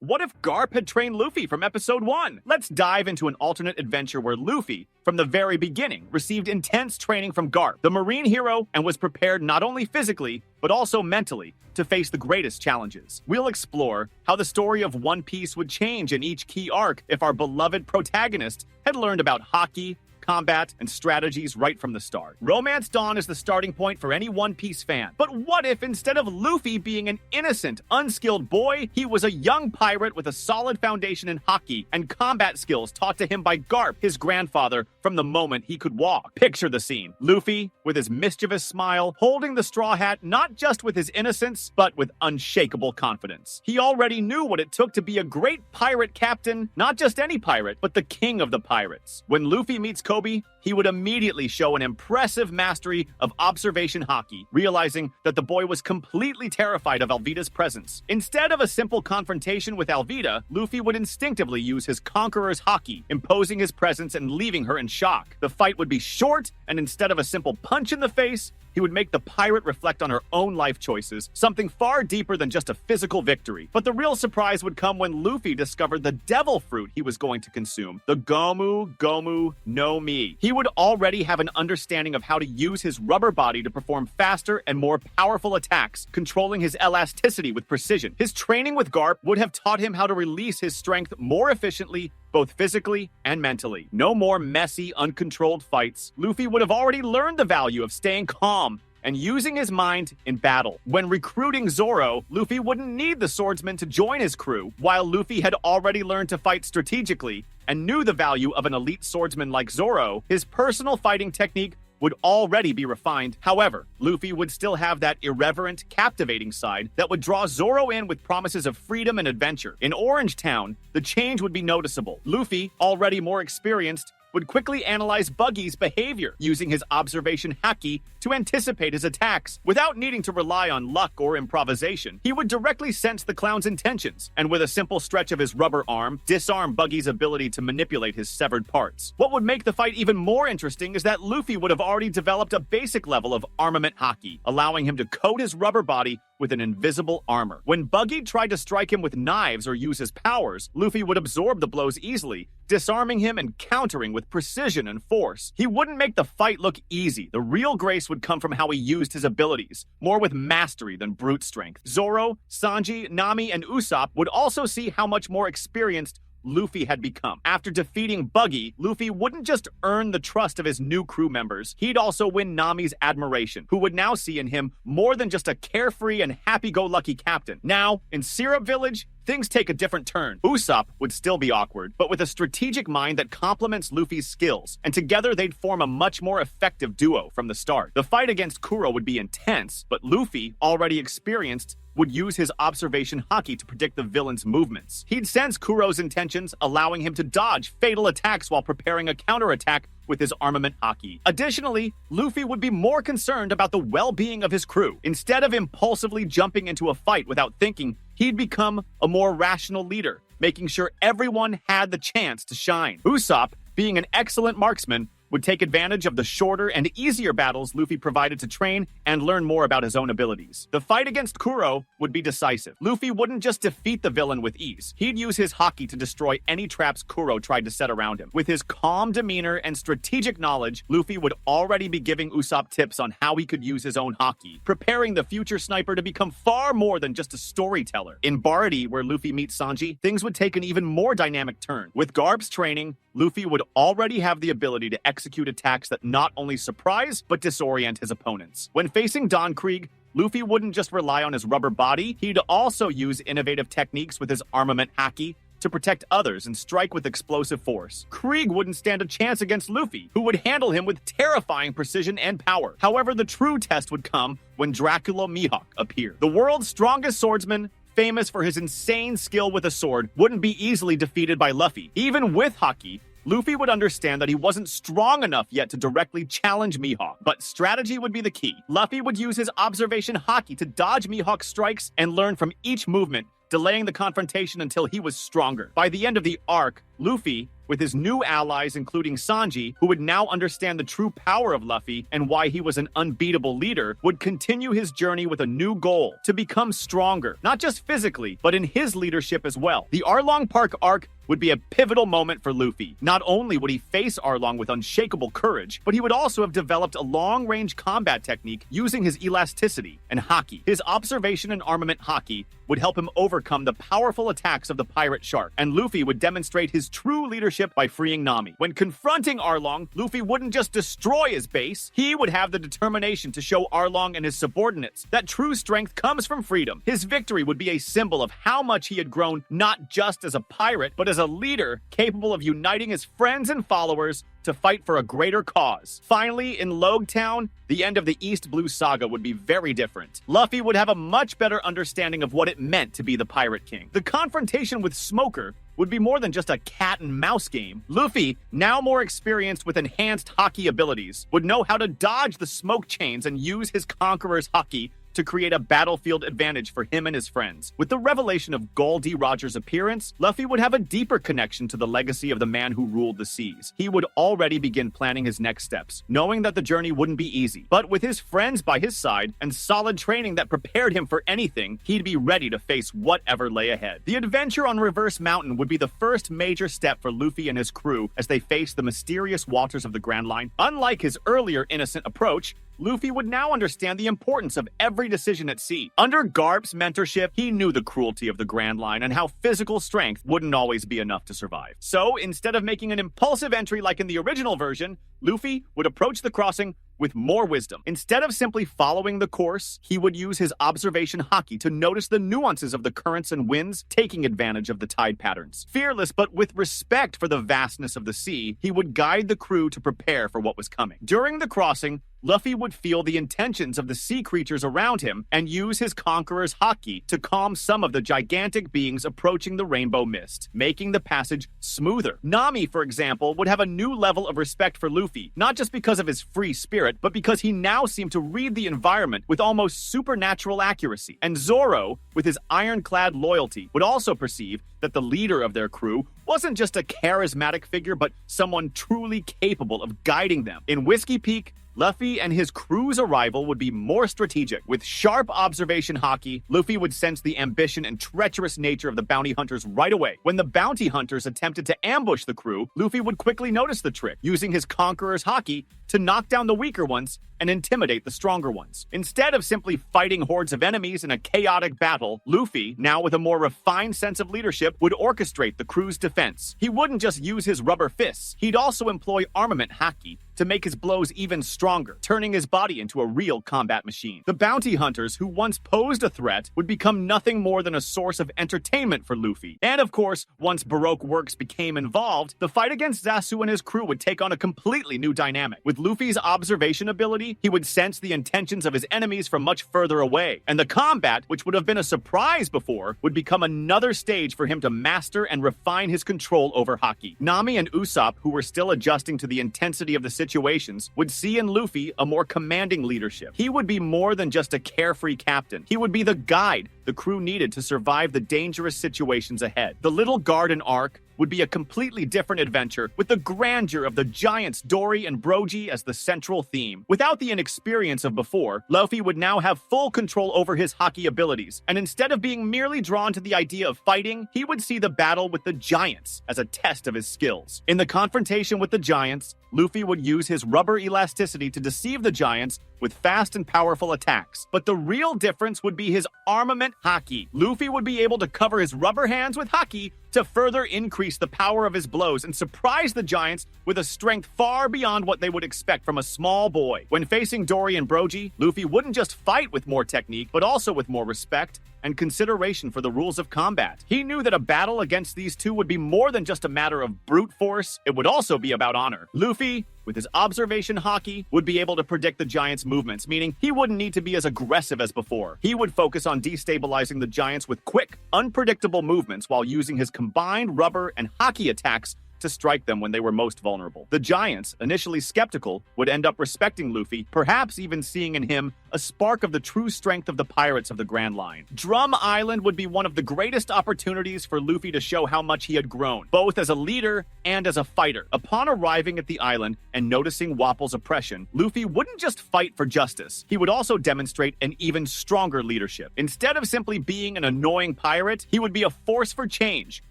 What if Garp had trained Luffy from episode 1? Let's dive into an alternate adventure where Luffy, from the very beginning, received intense training from Garp, the marine hero, and was prepared not only physically, but also mentally, to face the greatest challenges. We'll explore how the story of One Piece would change in each key arc if our beloved protagonist had learned about haki, combat, and strategies right from the start. Romance Dawn is the starting point for any One Piece fan. But what if instead of Luffy being an innocent, unskilled boy, he was a young pirate with a solid foundation in haki and combat skills taught to him by Garp, his grandfather, from the moment he could walk? Picture the scene. Luffy, with his mischievous smile, holding the straw hat not just with his innocence, but with unshakable confidence. He already knew what it took to be a great pirate captain, not just any pirate, but the king of the pirates. When Luffy meets Kobe, he would immediately show an impressive mastery of Observation Haki, realizing that the boy was completely terrified of Alvida's presence. Instead of a simple confrontation with Alvida, Luffy would instinctively use his Conqueror's Haki, imposing his presence and leaving her in shock. The fight would be short, and instead of a simple punch in the face, he would make the pirate reflect on her own life choices, something far deeper than just a physical victory. But the real surprise would come when Luffy discovered the devil fruit he was going to consume, the Gomu Gomu no Mi. He would already have an understanding of how to use his rubber body to perform faster and more powerful attacks, controlling his elasticity with precision. His training with Garp would have taught him how to release his strength more efficiently, both physically and mentally. No more messy, uncontrolled fights. Luffy would have already learned the value of staying calm and using his mind in battle. When recruiting Zoro, Luffy wouldn't need the swordsman to join his crew, while Luffy had already learned to fight strategically and knew the value of an elite swordsman like Zoro. His personal fighting technique would already be refined. However, Luffy would still have that irreverent, captivating side that would draw Zoro in with promises of freedom and adventure. In Orange Town, the change would be noticeable. Luffy, already more experienced, would quickly analyze Buggy's behavior, using his Observation Haki to anticipate his attacks. Without needing to rely on luck or improvisation, he would directly sense the clown's intentions, and with a simple stretch of his rubber arm, disarm Buggy's ability to manipulate his severed parts. What would make the fight even more interesting is that Luffy would have already developed a basic level of armament haki, allowing him to coat his rubber body with an invisible armor. When Buggy tried to strike him with knives or use his powers, Luffy would absorb the blows easily, disarming him and countering with precision and force. He wouldn't make the fight look easy. The real grace would come from how he used his abilities, more with mastery than brute strength. Zoro, Sanji, Nami, and Usopp would also see how much more experienced Luffy had become. After defeating Buggy, Luffy wouldn't just earn the trust of his new crew members, he'd also win Nami's admiration, who would now see in him more than just a carefree and happy-go-lucky captain. Now, in Syrup Village, things take a different turn. Usopp would still be awkward, but with a strategic mind that complements Luffy's skills, and together they'd form a much more effective duo from the start. The fight against Kuro would be intense, but Luffy, already experienced, would use his Observation Haki to predict the villain's movements. He'd sense Kuro's intentions, allowing him to dodge fatal attacks while preparing a counterattack with his armament haki. Additionally, Luffy would be more concerned about the well-being of his crew. Instead of impulsively jumping into a fight without thinking, he'd become a more rational leader, making sure everyone had the chance to shine. Usopp, being an excellent marksman, would take advantage of the shorter and easier battles Luffy provided to train and learn more about his own abilities. The fight against Kuro would be decisive. Luffy wouldn't just defeat the villain with ease. He'd use his haki to destroy any traps Kuro tried to set around him. With his calm demeanor and strategic knowledge, Luffy would already be giving Usopp tips on how he could use his own haki, preparing the future sniper to become far more than just a storyteller. In Bardi, where Luffy meets Sanji, things would take an even more dynamic turn. With Garp's training, Luffy would already have the ability to execute attacks that not only surprise, but disorient his opponents. When facing Don Krieg, Luffy wouldn't just rely on his rubber body, he'd also use innovative techniques with his armament haki to protect others and strike with explosive force. Krieg wouldn't stand a chance against Luffy, who would handle him with terrifying precision and power. However, the true test would come when Dracula Mihawk appeared. The world's strongest swordsman, famous for his insane skill with a sword, wouldn't be easily defeated by Luffy. Even with haki, Luffy would understand that he wasn't strong enough yet to directly challenge Mihawk, but strategy would be the key. Luffy would use his Observation Haki to dodge Mihawk's strikes and learn from each movement, delaying the confrontation until he was stronger. By the end of the arc, Luffy, with his new allies including Sanji, who would now understand the true power of Luffy and why he was an unbeatable leader, would continue his journey with a new goal: to become stronger, not just physically, but in his leadership as well. The Arlong Park arc would be a pivotal moment for Luffy. Not only would he face Arlong with unshakable courage, but he would also have developed a long-range combat technique using his elasticity and haki. His observation and armament haki would help him overcome the powerful attacks of the pirate shark, and Luffy would demonstrate his true leadership by freeing Nami. When confronting Arlong, Luffy wouldn't just destroy his base, he would have the determination to show Arlong and his subordinates that true strength comes from freedom. His victory would be a symbol of how much he had grown, not just as a pirate, but as a leader capable of uniting his friends and followers to fight for a greater cause. Finally, in Logtown, the end of the East Blue Saga would be very different. Luffy would have a much better understanding of what it meant to be the Pirate King. The confrontation with Smoker would be more than just a cat and mouse game. Luffy, now more experienced with enhanced haki abilities, would know how to dodge the smoke chains and use his Conqueror's haki to create a battlefield advantage for him and his friends. With the revelation of Gol D. Roger's appearance, Luffy would have a deeper connection to the legacy of the man who ruled the seas. He would already begin planning his next steps, knowing that the journey wouldn't be easy. But with his friends by his side and solid training that prepared him for anything, he'd be ready to face whatever lay ahead. The adventure on Reverse Mountain would be the first major step for Luffy and his crew as they faced the mysterious waters of the Grand Line. Unlike his earlier innocent approach, Luffy would now understand the importance of every decision at sea. Under Garp's mentorship, he knew the cruelty of the Grand Line and how physical strength wouldn't always be enough to survive. So, instead of making an impulsive entry like in the original version, Luffy would approach the crossing with more wisdom. Instead of simply following the course, he would use his observation haki to notice the nuances of the currents and winds, taking advantage of the tide patterns. Fearless but with respect for the vastness of the sea, he would guide the crew to prepare for what was coming. During the crossing, Luffy would feel the intentions of the sea creatures around him and use his Conqueror's haki to calm some of the gigantic beings approaching the rainbow mist, making the passage smoother. Nami, for example, would have a new level of respect for Luffy, not just because of his free spirit, but because he now seemed to read the environment with almost supernatural accuracy. And Zoro, with his ironclad loyalty, would also perceive that the leader of their crew wasn't just a charismatic figure, but someone truly capable of guiding them. In Whiskey Peak, Luffy and his crew's arrival would be more strategic. With sharp observation haki, Luffy would sense the ambition and treacherous nature of the bounty hunters right away. When the bounty hunters attempted to ambush the crew, Luffy would quickly notice the trick, using his Conqueror's haki to knock down the weaker ones and intimidate the stronger ones. Instead of simply fighting hordes of enemies in a chaotic battle, Luffy, now with a more refined sense of leadership, would orchestrate the crew's defense. He wouldn't just use his rubber fists, he'd also employ armament haki to make his blows even stronger, turning his body into a real combat machine. The bounty hunters, who once posed a threat, would become nothing more than a source of entertainment for Luffy. And of course, once Baroque works became involved, the fight against Zasu and his crew would take on a completely new dynamic. With Luffy's observation ability, he would sense the intentions of his enemies from much further away. And the combat, which would have been a surprise before, would become another stage for him to master and refine his control over haki. Nami and Usopp, who were still adjusting to the intensity of the situations, would see in Luffy a more commanding leadership. He would be more than just a carefree captain. He would be the guide the crew needed to survive the dangerous situations ahead. The Little Garden arc would be a completely different adventure, with the grandeur of the giants Dory and Brogy as the central theme. Without the inexperience of before, Luffy would now have full control over his haki abilities, and instead of being merely drawn to the idea of fighting, he would see the battle with the giants as a test of his skills. In the confrontation with the giants, Luffy would use his rubber elasticity to deceive the giants with fast and powerful attacks. But the real difference would be his armament haki. Luffy would be able to cover his rubber hands with haki to further increase the power of his blows and surprise the giants with a strength far beyond what they would expect from a small boy. When facing Dory and Brogy, Luffy wouldn't just fight with more technique, but also with more respect and consideration for the rules of combat. He knew that a battle against these two would be more than just a matter of brute force, it would also be about honor. Luffy, with his observation haki, would be able to predict the giants' movements, meaning he wouldn't need to be as aggressive as before. He would focus on destabilizing the giants with quick, unpredictable movements while using his combined rubber and haki attacks to strike them when they were most vulnerable. The giants, initially skeptical, would end up respecting Luffy, perhaps even seeing in him a spark of the true strength of the pirates of the Grand Line. Drum Island would be one of the greatest opportunities for Luffy to show how much he had grown, both as a leader and as a fighter. Upon arriving at the island and noticing Wapple's oppression, Luffy wouldn't just fight for justice. He would also demonstrate an even stronger leadership. Instead of simply being an annoying pirate, he would be a force for change,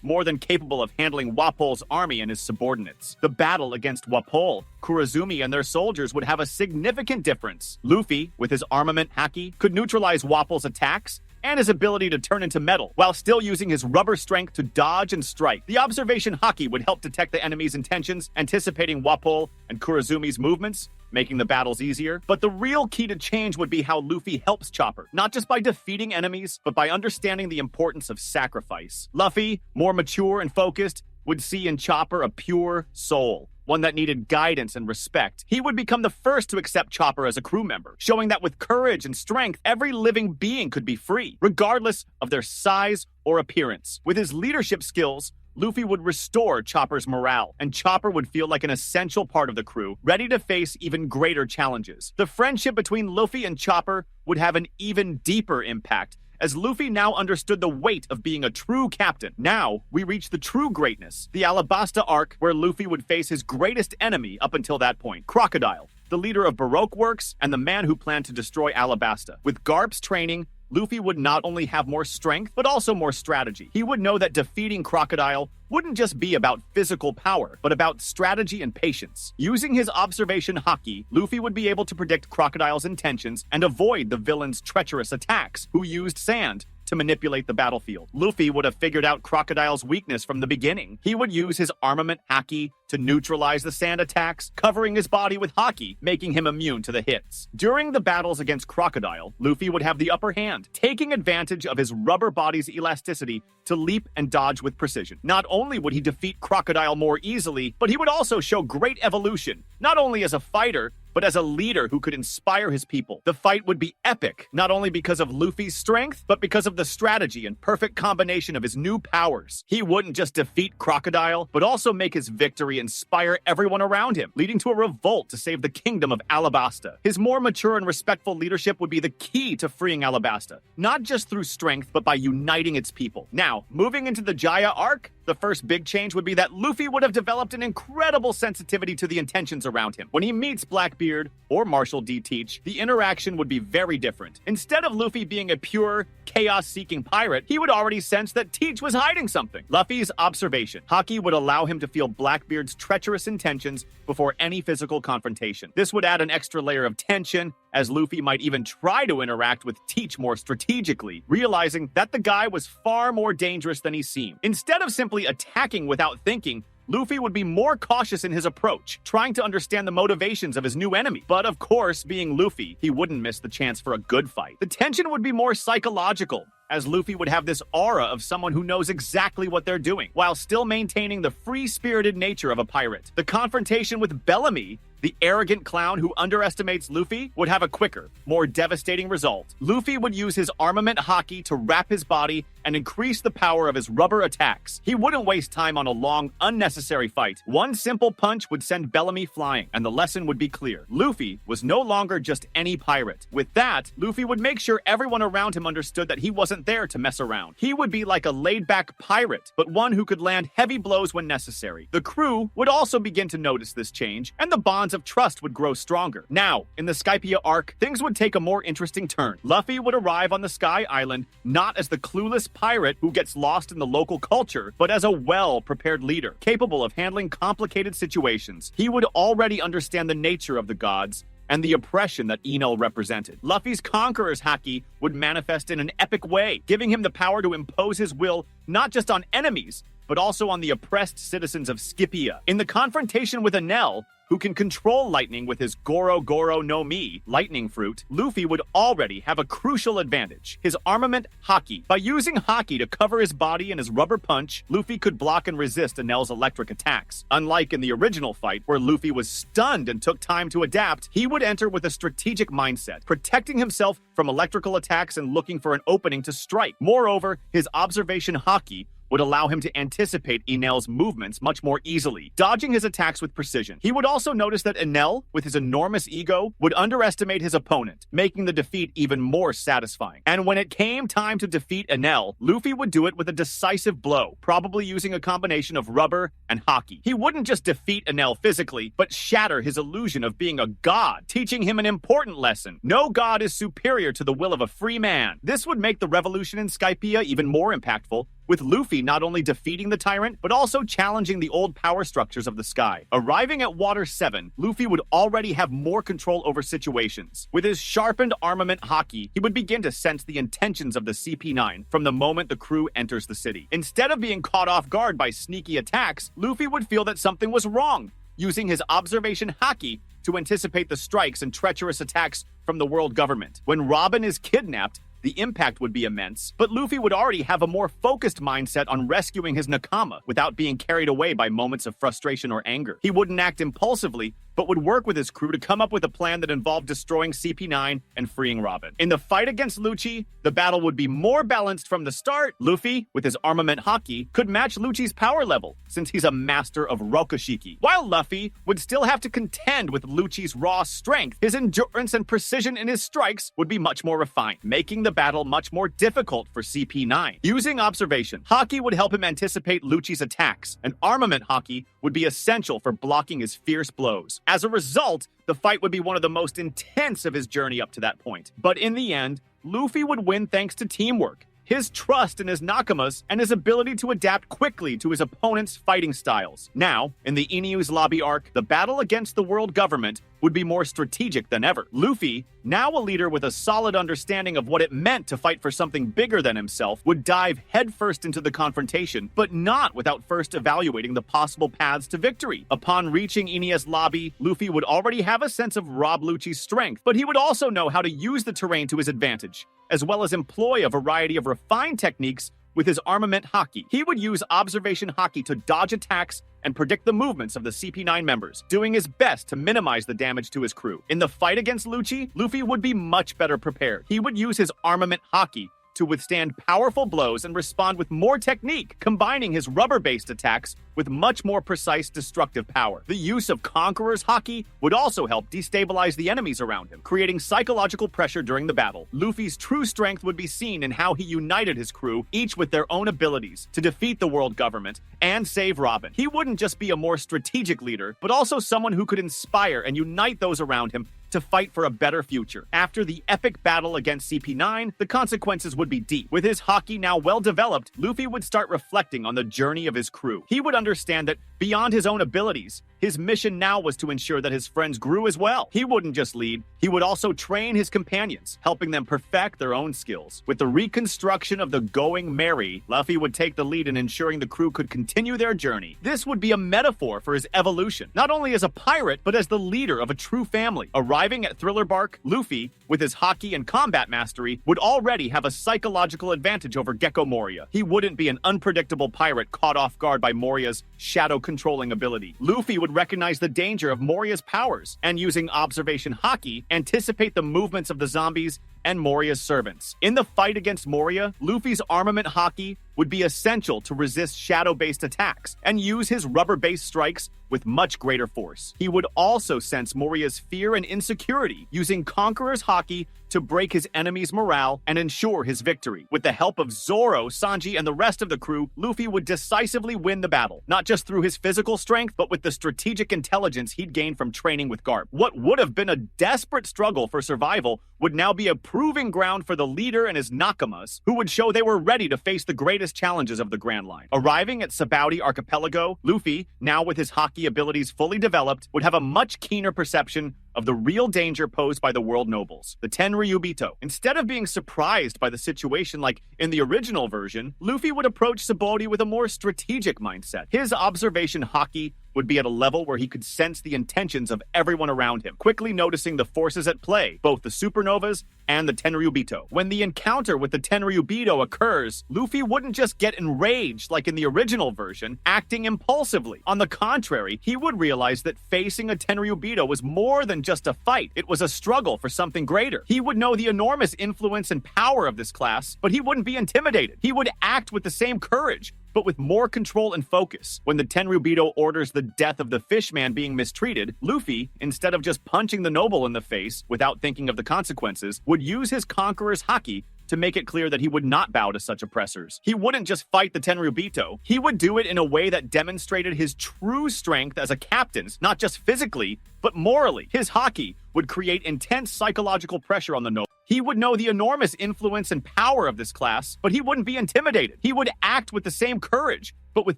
more than capable of handling Wapple's army and his subordinates. The battle against Wapole, Kurozumi, and their soldiers would have a significant difference. Luffy, with his armament haki, could neutralize Wapple's attacks and his ability to turn into metal, while still using his rubber strength to dodge and strike. The Observation Haki would help detect the enemy's intentions, anticipating Wapole and Kurozumi's movements, making the battles easier. But the real key to change would be how Luffy helps Chopper, not just by defeating enemies, but by understanding the importance of sacrifice. Luffy, more mature and focused, would see in Chopper a pure soul, one that needed guidance and respect. He would become the first to accept Chopper as a crew member, showing that with courage and strength, every living being could be free, regardless of their size or appearance. With his leadership skills, Luffy would restore Chopper's morale, and Chopper would feel like an essential part of the crew, ready to face even greater challenges. The friendship between Luffy and Chopper would have an even deeper impact, as Luffy now understood the weight of being a true captain. Now, we reach the true greatness, the Alabasta arc, where Luffy would face his greatest enemy up until that point, Crocodile, the leader of Baroque Works and the man who planned to destroy Alabasta. With Garp's training, Luffy would not only have more strength, but also more strategy. He would know that defeating Crocodile wouldn't just be about physical power, but about strategy and patience. Using his Observation Haki, Luffy would be able to predict Crocodile's intentions and avoid the villain's treacherous attacks, who used sand to manipulate the battlefield. Luffy would have figured out Crocodile's weakness from the beginning. He would use his armament Haki to neutralize the sand attacks, covering his body with Haki, making him immune to the hits. During the battles against Crocodile, Luffy would have the upper hand, taking advantage of his rubber body's elasticity to leap and dodge with precision. Not only would he defeat Crocodile more easily, but he would also show great evolution, not only as a fighter, but as a leader who could inspire his people. The fight would be epic, not only because of Luffy's strength, but because of the strategy and perfect combination of his new powers. He wouldn't just defeat Crocodile, but also make his victory inspire everyone around him, leading to a revolt to save the kingdom of Alabasta. His more mature and respectful leadership would be the key to freeing Alabasta, not just through strength, but by uniting its people. Now, moving into the Jaya arc, the first big change would be that Luffy would have developed an incredible sensitivity to the intentions around him. When he meets Blackbeard or Marshal D. Teach, the interaction would be very different. Instead of Luffy being a pure, chaos-seeking pirate, he would already sense that Teach was hiding something. Luffy's Observation Haki would allow him to feel Blackbeard's treacherous intentions before any physical confrontation. This would add an extra layer of tension, as Luffy might even try to interact with Teach more strategically, realizing that the guy was far more dangerous than he seemed. Instead of simply attacking without thinking, Luffy would be more cautious in his approach, trying to understand the motivations of his new enemy. But of course, being Luffy, he wouldn't miss the chance for a good fight. The tension would be more psychological, as Luffy would have this aura of someone who knows exactly what they're doing, while still maintaining the free-spirited nature of a pirate. The confrontation with Bellamy, the arrogant clown who underestimates Luffy, would have a quicker, more devastating result. Luffy would use his armament Haki to wrap his body and increase the power of his rubber attacks. He wouldn't waste time on a long, unnecessary fight. One simple punch would send Bellamy flying, and the lesson would be clear. Luffy was no longer just any pirate. With that, Luffy would make sure everyone around him understood that he wasn't there to mess around. He would be like a laid-back pirate, but one who could land heavy blows when necessary. The crew would also begin to notice this change, and the bonds of trust would grow stronger. Now, in the Skypiea arc, things would take a more interesting turn. Luffy would arrive on the Sky Island not as the clueless pirate who gets lost in the local culture, but as a well-prepared leader, capable of handling complicated situations. He would already understand the nature of the gods and the oppression that Enel represented. Luffy's Conqueror's Haki would manifest in an epic way, giving him the power to impose his will not just on enemies, but also on the oppressed citizens of Skypiea. In the confrontation with Enel, who can control lightning with his Goro Goro no Mi, lightning fruit, Luffy would already have a crucial advantage: his armament Haki. By using Haki to cover his body and his rubber punch, Luffy could block and resist Enel's electric attacks. Unlike in the original fight, where Luffy was stunned and took time to adapt, he would enter with a strategic mindset, protecting himself from electrical attacks and looking for an opening to strike. Moreover, his Observation Haki would allow him to anticipate Enel's movements much more easily, dodging his attacks with precision. He would also notice that Enel, with his enormous ego, would underestimate his opponent, making the defeat even more satisfying. And when it came time to defeat Enel, Luffy would do it with a decisive blow, probably using a combination of rubber and haki. He wouldn't just defeat Enel physically, but shatter his illusion of being a god, teaching him an important lesson. No god is superior to the will of a free man. This would make the revolution in Skypiea even more impactful, with Luffy not only defeating the tyrant, but also challenging the old power structures of the sky. Arriving at Water 7, Luffy would already have more control over situations. With his sharpened armament haki, he would begin to sense the intentions of the CP9 from the moment the crew enters the city. Instead of being caught off guard by sneaky attacks, Luffy would feel that something was wrong, using his Observation Haki to anticipate the strikes and treacherous attacks from the world government. When Robin is kidnapped, the impact would be immense, but Luffy would already have a more focused mindset on rescuing his Nakama without being carried away by moments of frustration or anger. He wouldn't act impulsively, but would work with his crew to come up with a plan that involved destroying CP9 and freeing Robin. In the fight against Lucci, the battle would be more balanced from the start. Luffy, with his armament haki, could match Lucci's power level, since he's a master of Rokushiki, while Luffy would still have to contend with Lucci's raw strength. His endurance and precision in his strikes would be much more refined, making the battle much more difficult for CP9. Using observation, Haki would help him anticipate Lucci's attacks, and armament haki would be essential for blocking his fierce blows. As a result, the fight would be one of the most intense of his journey up to that point. But in the end, Luffy would win thanks to teamwork, his trust in his Nakamas, and his ability to adapt quickly to his opponent's fighting styles. Now, in the Enies lobby arc, the battle against the world government would be more strategic than ever. Luffy, now a leader with a solid understanding of what it meant to fight for something bigger than himself, would dive headfirst into the confrontation, but not without first evaluating the possible paths to victory. Upon reaching Enies lobby, Luffy would already have a sense of Rob Lucci's strength, but he would also know how to use the terrain to his advantage, as well as employ a variety of refined techniques with his armament haki. He would use observation haki to dodge attacks and predict the movements of the CP9 members, doing his best to minimize the damage to his crew. In the fight against Lucci, Luffy would be much better prepared. He would use his armament haki to withstand powerful blows and respond with more technique, combining his rubber-based attacks with much more precise destructive power. The use of Conqueror's Haki would also help destabilize the enemies around him, creating psychological pressure during the battle. Luffy's true strength would be seen in how he united his crew, each with their own abilities, to defeat the world government and save Robin. He wouldn't just be a more strategic leader, but also someone who could inspire and unite those around him to fight for a better future. After the epic battle against CP9, the consequences would be deep. With his haki now well developed, Luffy would start reflecting on the journey of his crew. He would understand that beyond his own abilities, his mission now was to ensure that his friends grew as well. He wouldn't just lead, he would also train his companions, helping them perfect their own skills. With the reconstruction of the Going Merry, Luffy would take the lead in ensuring the crew could continue their journey. This would be a metaphor for his evolution, not only as a pirate, but as the leader of a true family. Arriving at Thriller Bark, Luffy, with his haki and combat mastery, would already have a psychological advantage over Gecko Moria. He wouldn't be an unpredictable pirate caught off guard by Moria's shadow-controlling ability. Luffy would recognize the danger of Moria's powers, and using observation haki, anticipate the movements of the zombies and Moria's servants. In the fight against Moria, Luffy's armament haki would be essential to resist shadow-based attacks and use his rubber-based strikes with much greater force. He would also sense Moria's fear and insecurity, using Conqueror's Haki to break his enemy's morale and ensure his victory. With the help of Zoro, Sanji, and the rest of the crew, Luffy would decisively win the battle, not just through his physical strength, but with the strategic intelligence he'd gained from training with Garp. What would have been a desperate struggle for survival would now be a proving ground for the leader and his Nakamas, who would show they were ready to face the greatest challenges of the Grand Line. Arriving at Sabaody Archipelago, Luffy, now with his haki abilities fully developed, would have a much keener perception of the real danger posed by the world nobles, the Tenryubito. Instead of being surprised by the situation like in the original version, Luffy would approach Sabaody with a more strategic mindset. His observation haki would be at a level where he could sense the intentions of everyone around him, quickly noticing the forces at play, both the supernovas and the Tenryubito. When the encounter with the Tenryubito occurs, Luffy wouldn't just get enraged like in the original version, acting impulsively. On the contrary, he would realize that facing a Tenryubito was more than just a fight. It was a struggle for something greater. He would know the enormous influence and power of this class, but he wouldn't be intimidated. He would act with the same courage, but with more control and focus. When the Tenryubito orders the death of the Fishman being mistreated, Luffy, instead of just punching the noble in the face without thinking of the consequences, would use his Conqueror's Haki to make it clear that he would not bow to such oppressors. He wouldn't just fight the Tenryubito, he would do it in a way that demonstrated his true strength as a captain, not just physically, but morally. His Haki would create intense psychological pressure on the noble. He would know the enormous influence and power of this class, but he wouldn't be intimidated. He would act with the same courage, but with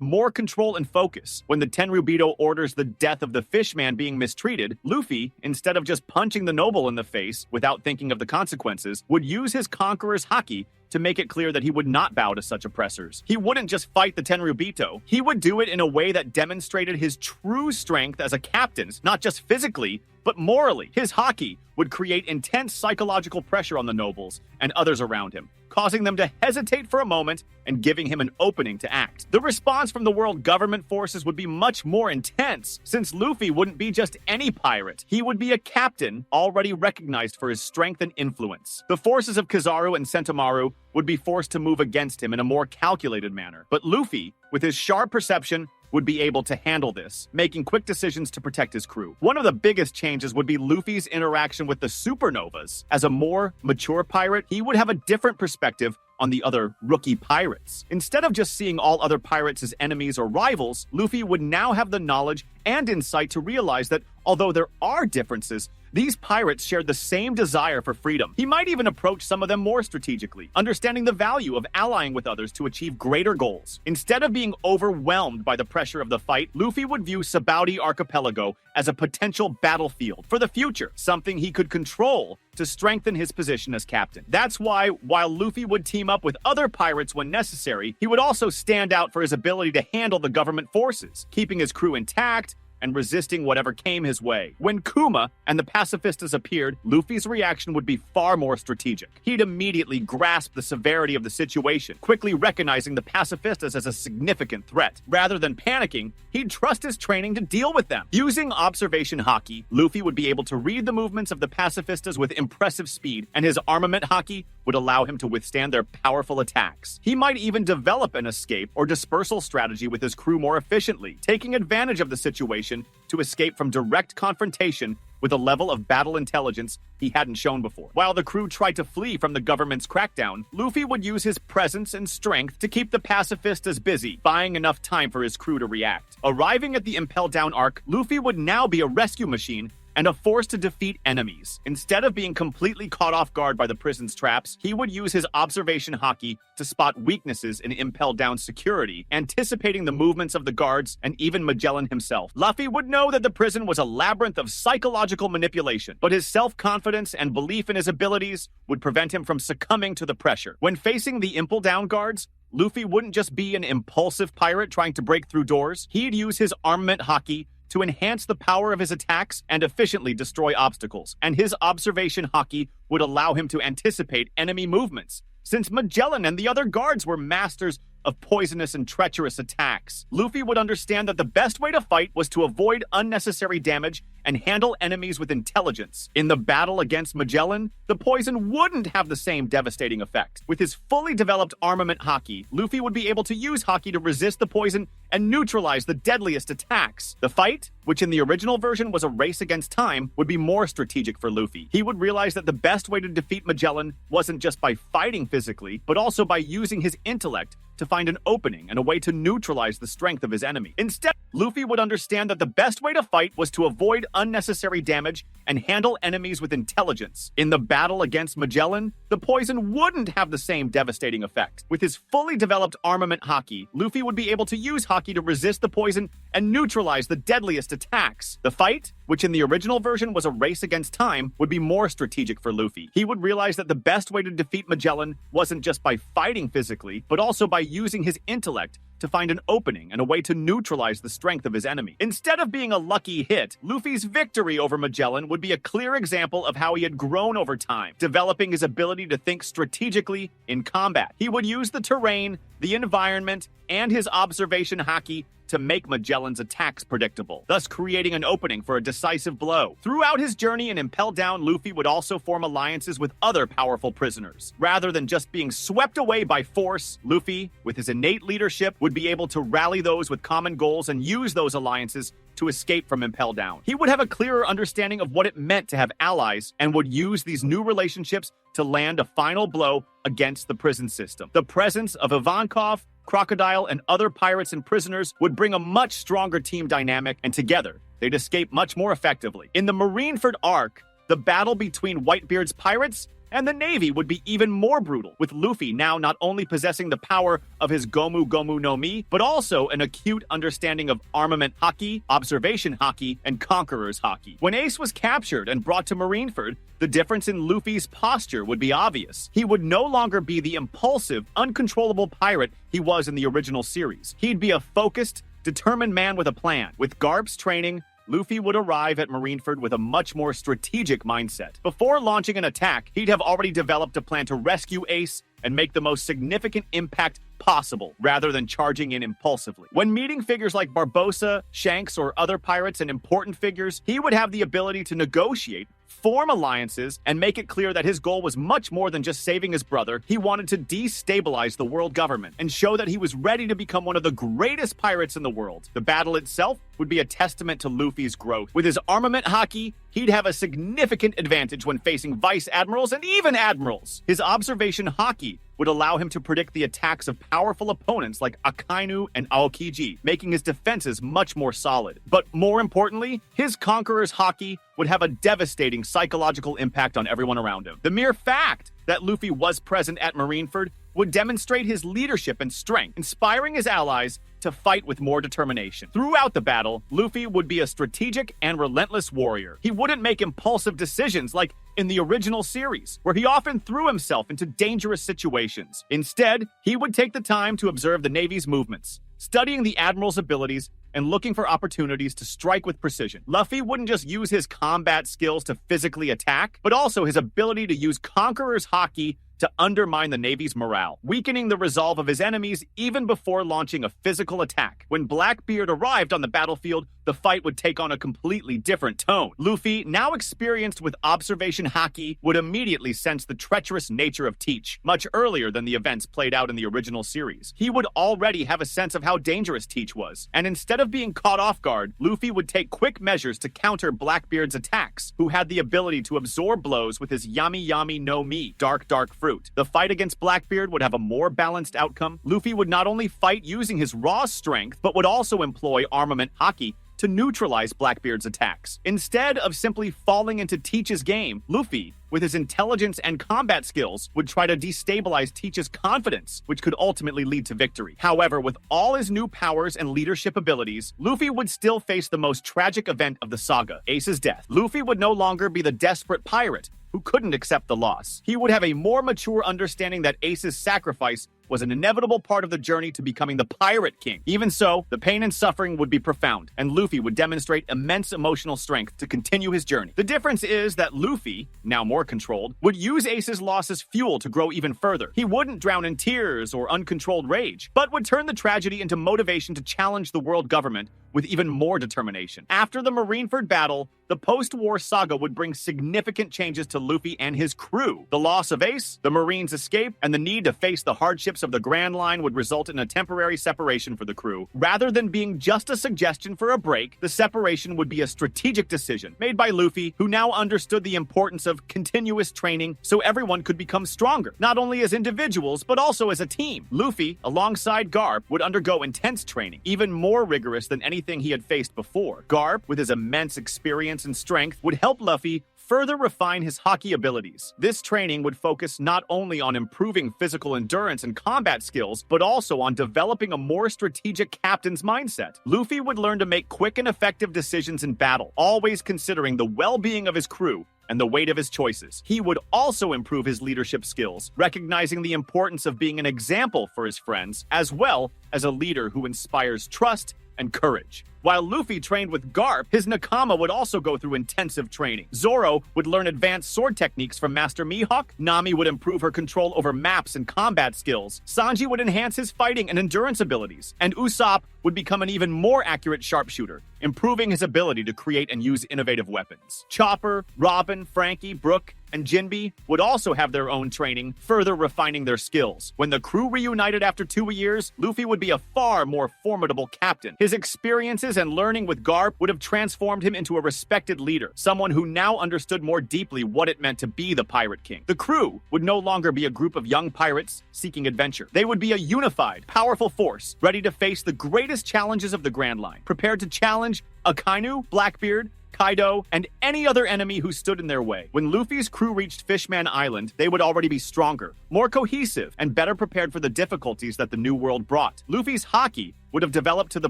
more control and focus. When the Tenryubito orders the death of the Fishman being mistreated, Luffy, instead of just punching the noble in the face without thinking of the consequences, would use his Conqueror's Haki to make it clear that he would not bow to such oppressors. He wouldn't just fight the Tenryubito, he would do it in a way that demonstrated his true strength as a captain, not just physically, but morally. His Haki would create intense psychological pressure on the nobles and others around him, causing them to hesitate for a moment and giving him an opening to act. The response from the world government forces would be much more intense, since Luffy wouldn't be just any pirate. He would be a captain already recognized for his strength and influence. The forces of Kizaru and Sentomaru would be forced to move against him in a more calculated manner. But Luffy, with his sharp perception, would be able to handle this, making quick decisions to protect his crew. One of the biggest changes would be Luffy's interaction with the supernovas. As a more mature pirate, he would have a different perspective on the other rookie pirates. Instead of just seeing all other pirates as enemies or rivals, Luffy would now have the knowledge and insight to realize that although there are differences, these pirates shared the same desire for freedom. He might even approach some of them more strategically, understanding the value of allying with others to achieve greater goals. Instead of being overwhelmed by the pressure of the fight, Luffy would view Sabaody Archipelago as a potential battlefield for the future, something he could control to strengthen his position as captain. That's why, while Luffy would team up with other pirates when necessary, he would also stand out for his ability to handle the government forces, keeping his crew intact and resisting whatever came his way. When Kuma and the pacifistas appeared, Luffy's reaction would be far more strategic. He'd immediately grasp the severity of the situation, quickly recognizing the pacifistas as a significant threat. Rather than panicking, he'd trust his training to deal with them. Using Observation Haki, Luffy would be able to read the movements of the pacifistas with impressive speed, and his Armament Haki would allow him to withstand their powerful attacks. He might even develop an escape or dispersal strategy with his crew more efficiently, taking advantage of the situation to escape from direct confrontation with a level of battle intelligence he hadn't shown before. While the crew tried to flee from the government's crackdown, Luffy would use his presence and strength to keep the pacifistas busy, buying enough time for his crew to react. Arriving at the Impel Down arc, Luffy would now be a rescue machine and a force to defeat enemies. Instead of being completely caught off guard by the prison's traps, he would use his Observation Haki to spot weaknesses in Impel Down's security, anticipating the movements of the guards and even Magellan himself. Luffy would know that the prison was a labyrinth of psychological manipulation, but his self-confidence and belief in his abilities would prevent him from succumbing to the pressure. When facing the Impel Down guards, Luffy wouldn't just be an impulsive pirate trying to break through doors. He'd use his Armament Haki to enhance the power of his attacks and efficiently destroy obstacles, and his Observation Haki would allow him to anticipate enemy movements, since Magellan and the other guards were masters of poisonous and treacherous attacks. Luffy would understand that the best way to fight was to avoid unnecessary damage and handle enemies with intelligence. In the battle against Magellan, the poison wouldn't have the same devastating effect. With his fully developed Armament Haki, Luffy would be able to use Haki to resist the poison and neutralize the deadliest attacks. The fight, which in the original version was a race against time, would be more strategic for Luffy. He would realize that the best way to defeat Magellan wasn't just by fighting physically, but also by using his intellect to find an opening and a way to neutralize the strength of his enemy. Instead, Luffy would understand that the best way to fight was to avoid unnecessary damage and handle enemies with intelligence. In the battle against Magellan, the poison wouldn't have the same devastating effect. With his fully developed Armament Haki, Luffy would be able to use Haki to resist the poison and neutralize the deadliest attacks. The fight, which in the original version was a race against time, would be more strategic for Luffy. He would realize that the best way to defeat Magellan wasn't just by fighting physically, but also by using his intellect to find an opening and a way to neutralize the strength of his enemy. Instead of being a lucky hit, Luffy's victory over Magellan would be a clear example of how he had grown over time, developing his ability to think strategically in combat. He would use the terrain, the environment, and his observation haki to make Magellan's attacks predictable, thus creating an opening for a decisive blow. Throughout his journey in Impel Down, Luffy would also form alliances with other powerful prisoners. Rather than just being swept away by force, Luffy, with his innate leadership, would be able to rally those with common goals and use those alliances to escape from Impel Down. He would have a clearer understanding of what it meant to have allies and would use these new relationships to land a final blow against the prison system. The presence of Ivankov, Crocodile, and other pirates and prisoners would bring a much stronger team dynamic, and together, they'd escape much more effectively. In the Marineford arc, the battle between Whitebeard's pirates and the Navy would be even more brutal, with Luffy now not only possessing the power of his Gomu Gomu no Mi, but also an acute understanding of armament haki, observation haki, and conqueror's haki. When Ace was captured and brought to Marineford, the difference in Luffy's posture would be obvious. He would no longer be the impulsive, uncontrollable pirate he was in the original series. He'd be a focused, determined man with a plan. With Garp's training, Luffy would arrive at Marineford with a much more strategic mindset. Before launching an attack, he'd have already developed a plan to rescue Ace and make the most significant impact possible, rather than charging in impulsively. When meeting figures like Barbossa, Shanks, or other pirates and important figures, he would have the ability to negotiate, form alliances, and make it clear that his goal was much more than just saving his brother. He wanted to destabilize the world government and show that he was ready to become one of the greatest pirates in the world. The battle itself would be a testament to Luffy's growth. With his armament haki, he'd have a significant advantage when facing vice admirals and even admirals. His observation haki would allow him to predict the attacks of powerful opponents like Akainu and Aokiji, making his defenses much more solid. But more importantly, his conqueror's haki would have a devastating psychological impact on everyone around him. The mere fact that Luffy was present at Marineford would demonstrate his leadership and strength, inspiring his allies to fight with more determination. Throughout the battle, Luffy would be a strategic and relentless warrior. He wouldn't make impulsive decisions like in the original series, where he often threw himself into dangerous situations. Instead, he would take the time to observe the Navy's movements, studying the Admiral's abilities and looking for opportunities to strike with precision. Luffy wouldn't just use his combat skills to physically attack, but also his ability to use Conqueror's Haki to undermine the Navy's morale, weakening the resolve of his enemies even before launching a physical attack. When Blackbeard arrived on the battlefield, the fight would take on a completely different tone. Luffy, now experienced with observation haki, would immediately sense the treacherous nature of Teach, much earlier than the events played out in the original series. He would already have a sense of how dangerous Teach was, and instead of being caught off guard, Luffy would take quick measures to counter Blackbeard's attacks, who had the ability to absorb blows with his Yami Yami no Mi, Dark Fruit. The fight against Blackbeard would have a more balanced outcome. Luffy would not only fight using his raw strength, but would also employ armament haki to neutralize Blackbeard's attacks. Instead of simply falling into Teach's game, Luffy, with his intelligence and combat skills, would try to destabilize Teach's confidence, which could ultimately lead to victory. However, with all his new powers and leadership abilities, Luffy would still face the most tragic event of the saga, Ace's death. Luffy would no longer be the desperate pirate who couldn't accept the loss. He would have a more mature understanding that Ace's sacrifice was an inevitable part of the journey to becoming the Pirate King. Even so, the pain and suffering would be profound, and Luffy would demonstrate immense emotional strength to continue his journey. The difference is that Luffy, now more controlled, would use Ace's loss as fuel to grow even further. He wouldn't drown in tears or uncontrolled rage, but would turn the tragedy into motivation to challenge the world government with even more determination. After the Marineford battle, the post-war saga would bring significant changes to Luffy and his crew. The loss of Ace, the Marines' escape, and the need to face the hardships of the Grand Line would result in a temporary separation for the crew. Rather than being just a suggestion for a break, the separation would be a strategic decision made by Luffy, who now understood the importance of continuous training so everyone could become stronger, not only as individuals, but also as a team. Luffy, alongside Garp, would undergo intense training, even more rigorous than anything he had faced before. Garp, with his immense experience and strength, would help Luffy further refine his haki abilities. This training would focus not only on improving physical endurance and combat skills, but also on developing a more strategic captain's mindset. Luffy would learn to make quick and effective decisions in battle, always considering the well-being of his crew and the weight of his choices. He would also improve his leadership skills, recognizing the importance of being an example for his friends, as well as a leader who inspires trust and courage. While Luffy trained with Garp, his Nakama would also go through intensive training. Zoro would learn advanced sword techniques from Master Mihawk, Nami would improve her control over maps and combat skills, Sanji would enhance his fighting and endurance abilities, and Usopp would become an even more accurate sharpshooter, improving his ability to create and use innovative weapons. Chopper, Robin, Frankie, Brook, and Jinbe would also have their own training, further refining their skills. When the crew reunited after 2 years, Luffy would be a far more formidable captain. His experiences and learning with Garp would have transformed him into a respected leader, someone who now understood more deeply what it meant to be the Pirate King. The crew would no longer be a group of young pirates seeking adventure. They would be a unified, powerful force, ready to face the greatest challenges of the Grand Line, prepared to challenge Akainu, Blackbeard, Kaido, and any other enemy who stood in their way. When Luffy's crew reached Fishman Island, they would already be stronger, more cohesive, and better prepared for the difficulties that the New World brought. Luffy's haki would have developed to the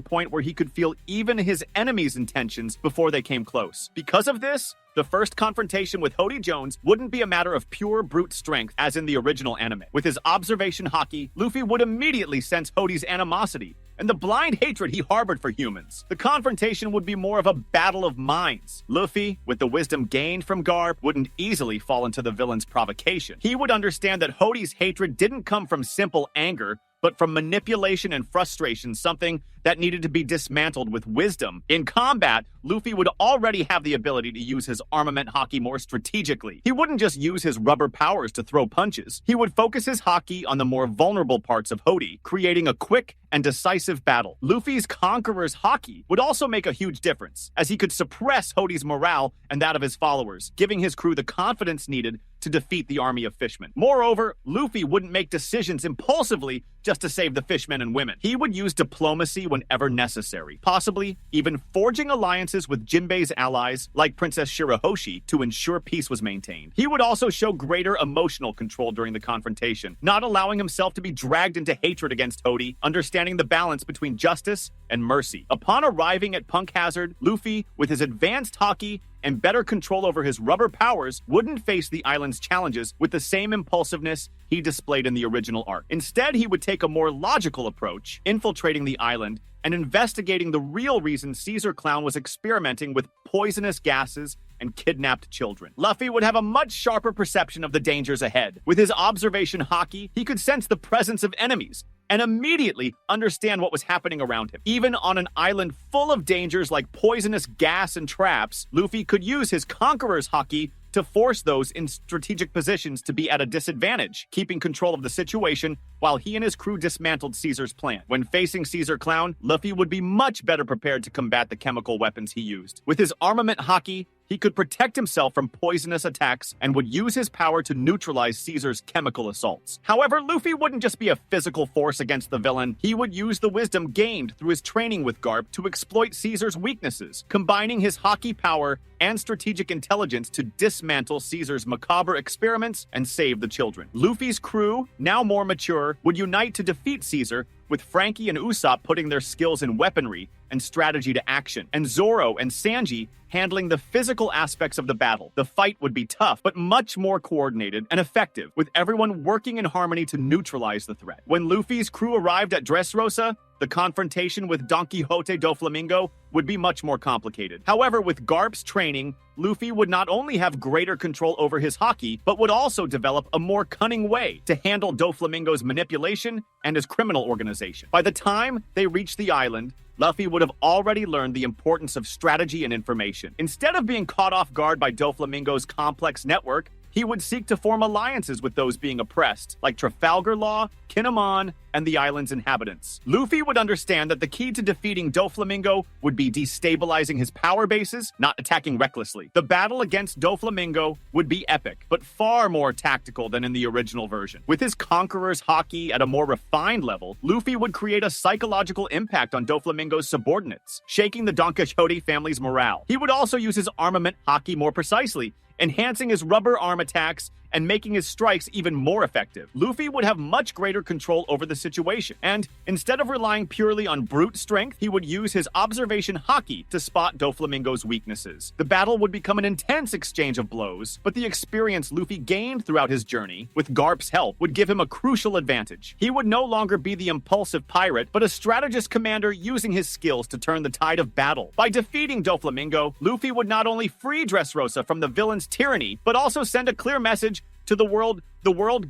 point where he could feel even his enemies' intentions before they came close. Because of this, the first confrontation with Hody Jones wouldn't be a matter of pure brute strength as in the original anime. With his observation haki, Luffy would immediately sense Hody's animosity and the blind hatred he harbored for humans. The confrontation would be more of a battle of minds. Luffy, with the wisdom gained from Garp, wouldn't easily fall into the villain's provocation. He would understand that Hody's hatred didn't come from simple anger, but from manipulation and frustration, something that needed to be dismantled with wisdom. In combat, Luffy would already have the ability to use his armament haki more strategically. He wouldn't just use his rubber powers to throw punches. He would focus his haki on the more vulnerable parts of Hody, creating a quick and decisive battle. Luffy's Conqueror's haki would also make a huge difference, as he could suppress Hody's morale and that of his followers, giving his crew the confidence needed to defeat the army of fishmen. Moreover, Luffy wouldn't make decisions impulsively just to save the fishmen and women. He would use diplomacy whenever necessary, possibly even forging alliances with Jinbei's allies like Princess Shirahoshi to ensure peace was maintained. He would also show greater emotional control during the confrontation, not allowing himself to be dragged into hatred against Hody, understanding the balance between justice and mercy. Upon arriving at Punk Hazard, Luffy, with his advanced haki and better control over his rubber powers, wouldn't face the island's challenges with the same impulsiveness he displayed in the original arc. Instead, he would take a more logical approach, infiltrating the island and investigating the real reason Caesar Clown was experimenting with poisonous gases and kidnapped children. Luffy would have a much sharper perception of the dangers ahead. With his observation haki, he could sense the presence of enemies and immediately understand what was happening around him. Even on an island full of dangers like poisonous gas and traps, Luffy could use his Conqueror's haki to force those in strategic positions to be at a disadvantage, keeping control of the situation while he and his crew dismantled Caesar's plan. When facing Caesar Clown, Luffy would be much better prepared to combat the chemical weapons he used. With his armament haki, he could protect himself from poisonous attacks and would use his power to neutralize Caesar's chemical assaults. However, Luffy wouldn't just be a physical force against the villain. He would use the wisdom gained through his training with Garp to exploit Caesar's weaknesses, combining his haki power and strategic intelligence to dismantle Caesar's macabre experiments and save the children. Luffy's crew, now more mature, would unite to defeat Caesar, with Frankie and Usopp putting their skills in weaponry and strategy to action, and Zoro and Sanji handling the physical aspects of the battle. The fight would be tough, but much more coordinated and effective, with everyone working in harmony to neutralize the threat. When Luffy's crew arrived at Dressrosa, the confrontation with Don Quixote Doflamingo would be much more complicated. However, with Garp's training, Luffy would not only have greater control over his haki, but would also develop a more cunning way to handle Doflamingo's manipulation and his criminal organization. By the time they reached the island, Luffy would have already learned the importance of strategy and information. Instead of being caught off guard by Doflamingo's complex network, he would seek to form alliances with those being oppressed, like Trafalgar Law, Kinemon, and the island's inhabitants. Luffy would understand that the key to defeating Doflamingo would be destabilizing his power bases, not attacking recklessly. The battle against Doflamingo would be epic, but far more tactical than in the original version. With his Conqueror's haki at a more refined level, Luffy would create a psychological impact on Doflamingo's subordinates, shaking the Don Quixote family's morale. He would also use his armament haki more precisely, enhancing his rubber arm attacks and making his strikes even more effective. Luffy would have much greater control over the situation, and instead of relying purely on brute strength, he would use his Observation Haki to spot Doflamingo's weaknesses. The battle would become an intense exchange of blows, but the experience Luffy gained throughout his journey, with Garp's help, would give him a crucial advantage. He would no longer be the impulsive pirate, but a strategist commander using his skills to turn the tide of battle. By defeating Doflamingo, Luffy would not only free Dressrosa from the villain's tyranny, but also send a clear message to the world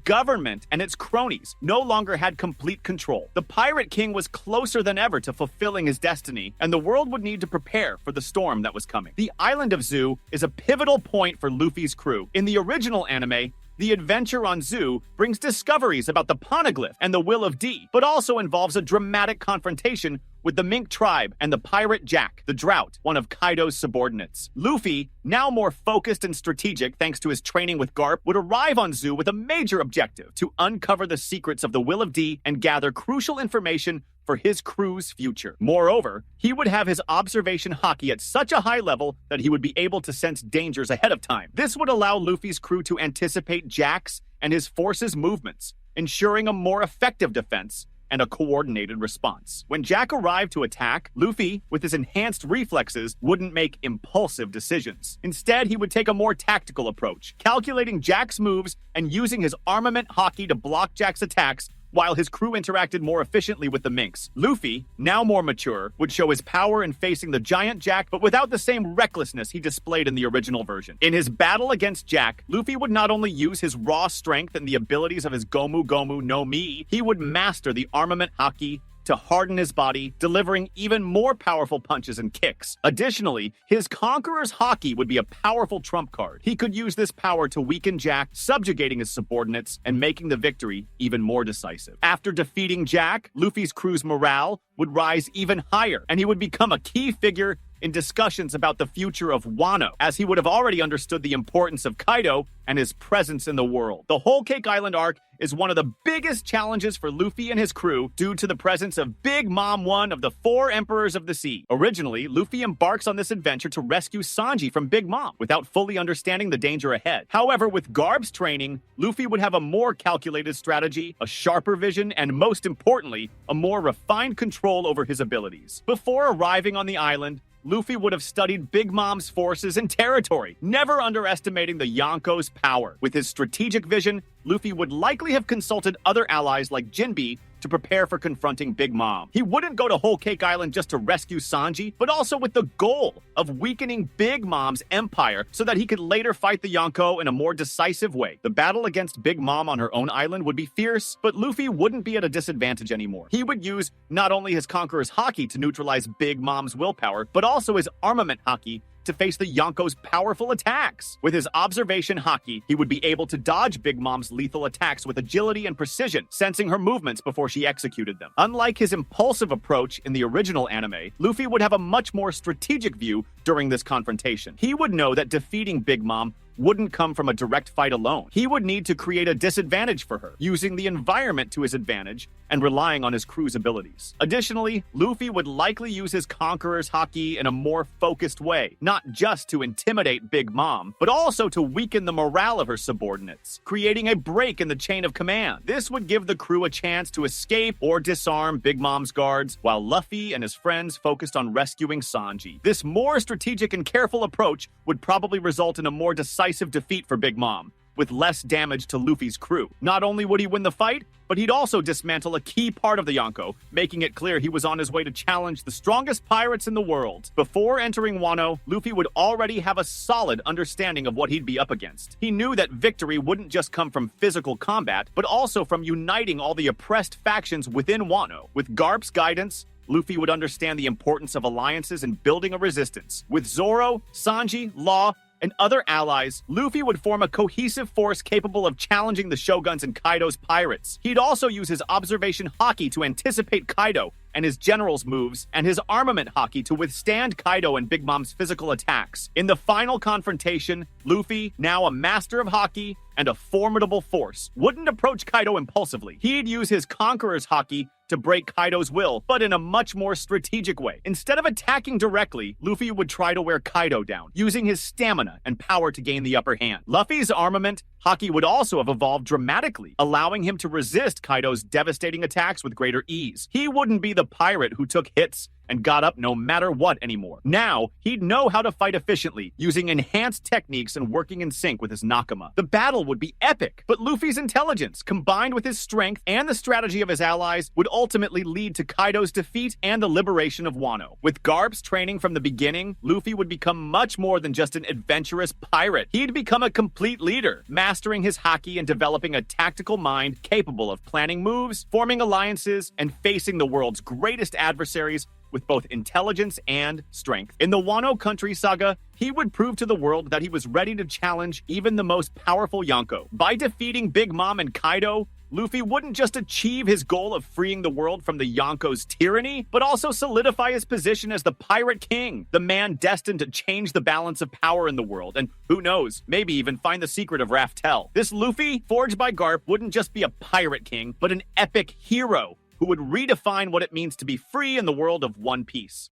government and its cronies no longer had complete control. The Pirate King was closer than ever to fulfilling his destiny, and the world would need to prepare for the storm that was coming. The island of Zu is a pivotal point for Luffy's crew. In the original anime, the adventure on Zu brings discoveries about the Poneglyph and the Will of D, but also involves a dramatic confrontation with the Mink tribe and the pirate Jack, the Drought, one of Kaido's subordinates. Luffy, now more focused and strategic thanks to his training with Garp, would arrive on Zu with a major objective: to uncover the secrets of the Will of D and gather crucial information for his crew's future. Moreover, he would have his Observation Haki at such a high level that he would be able to sense dangers ahead of time. This would allow Luffy's crew to anticipate Jack's and his force's movements, ensuring a more effective defense and a coordinated response. When Jack arrived to attack, Luffy, with his enhanced reflexes, wouldn't make impulsive decisions. Instead, he would take a more tactical approach, calculating Jack's moves and using his armament Haki to block Jack's attacks while his crew interacted more efficiently with the Minks. Luffy, now more mature, would show his power in facing the giant Jack, but without the same recklessness he displayed in the original version. In his battle against Jack, Luffy would not only use his raw strength and the abilities of his Gomu Gomu no Mi, he would master the armament Haki to harden his body, delivering even more powerful punches and kicks. Additionally, his Conqueror's Haki would be a powerful trump card. He could use this power to weaken Jack, subjugating his subordinates and making the victory even more decisive. After defeating Jack, Luffy's crew's morale would rise even higher, and he would become a key figure in discussions about the future of Wano, as he would have already understood the importance of Kaido and his presence in the world. The Whole Cake Island arc is one of the biggest challenges for Luffy and his crew due to the presence of Big Mom, one of the 4 Emperors of the Sea. Originally, Luffy embarks on this adventure to rescue Sanji from Big Mom without fully understanding the danger ahead. However, with Garp's training, Luffy would have a more calculated strategy, a sharper vision, and most importantly, a more refined control over his abilities. Before arriving on the island, Luffy would have studied Big Mom's forces and territory, never underestimating the Yonko's power. With his strategic vision, Luffy would likely have consulted other allies like Jinbe to prepare for confronting Big Mom. He wouldn't go to Whole Cake Island just to rescue Sanji, but also with the goal of weakening Big Mom's empire so that he could later fight the Yonko in a more decisive way. The battle against Big Mom on her own island would be fierce, but Luffy wouldn't be at a disadvantage anymore. He would use not only his Conqueror's Haki to neutralize Big Mom's willpower, but also his armament Haki to face the Yonko's powerful attacks. With his Observation Haki, he would be able to dodge Big Mom's lethal attacks with agility and precision, sensing her movements before she executed them. Unlike his impulsive approach in the original anime, Luffy would have a much more strategic view during this confrontation. He would know that defeating Big Mom wouldn't come from a direct fight alone. He would need to create a disadvantage for her, using the environment to his advantage and relying on his crew's abilities. Additionally, Luffy would likely use his Conqueror's Haki in a more focused way, not just to intimidate Big Mom, but also to weaken the morale of her subordinates, creating a break in the chain of command. This would give the crew a chance to escape or disarm Big Mom's guards, while Luffy and his friends focused on rescuing Sanji. This more strategic and careful approach would probably result in a more decisive defeat for Big Mom, with less damage to Luffy's crew. Not only would he win the fight, but he'd also dismantle a key part of the Yonko, making it clear he was on his way to challenge the strongest pirates in the world. Before entering Wano, Luffy would already have a solid understanding of what he'd be up against. He knew that victory wouldn't just come from physical combat, but also from uniting all the oppressed factions within Wano. With Garp's guidance, Luffy would understand the importance of alliances and building a resistance. With Zoro, Sanji, Law, and other allies, Luffy would form a cohesive force capable of challenging the Shoguns and Kaido's pirates. He'd also use his Observation Haki to anticipate Kaido and his general's moves, and his armament haki to withstand Kaido and Big Mom's physical attacks. In the final confrontation, Luffy, now a master of haki and a formidable force, wouldn't approach Kaido impulsively. He'd use his Conqueror's haki to break Kaido's will, but in a much more strategic way. Instead of attacking directly, Luffy would try to wear Kaido down, using his stamina and power to gain the upper hand. Luffy's armament haki would also have evolved dramatically, allowing him to resist Kaido's devastating attacks with greater ease. He wouldn't be the pirate who took hits and got up no matter what anymore. Now, he'd know how to fight efficiently, using enhanced techniques and working in sync with his Nakama. The battle would be epic, but Luffy's intelligence, combined with his strength and the strategy of his allies, would ultimately lead to Kaido's defeat and the liberation of Wano. With Garp's training from the beginning, Luffy would become much more than just an adventurous pirate. He'd become a complete leader, mastering his haki and developing a tactical mind capable of planning moves, forming alliances, and facing the world's greatest adversaries with both intelligence and strength. In the Wano Country saga, he would prove to the world that he was ready to challenge even the most powerful Yonko. By defeating Big Mom and Kaido, Luffy wouldn't just achieve his goal of freeing the world from the Yonko's tyranny, but also solidify his position as the Pirate King, the man destined to change the balance of power in the world, and who knows, maybe even find the secret of Raftel. This Luffy, forged by Garp, wouldn't just be a Pirate King, but an epic hero who would redefine what it means to be free in the world of One Piece.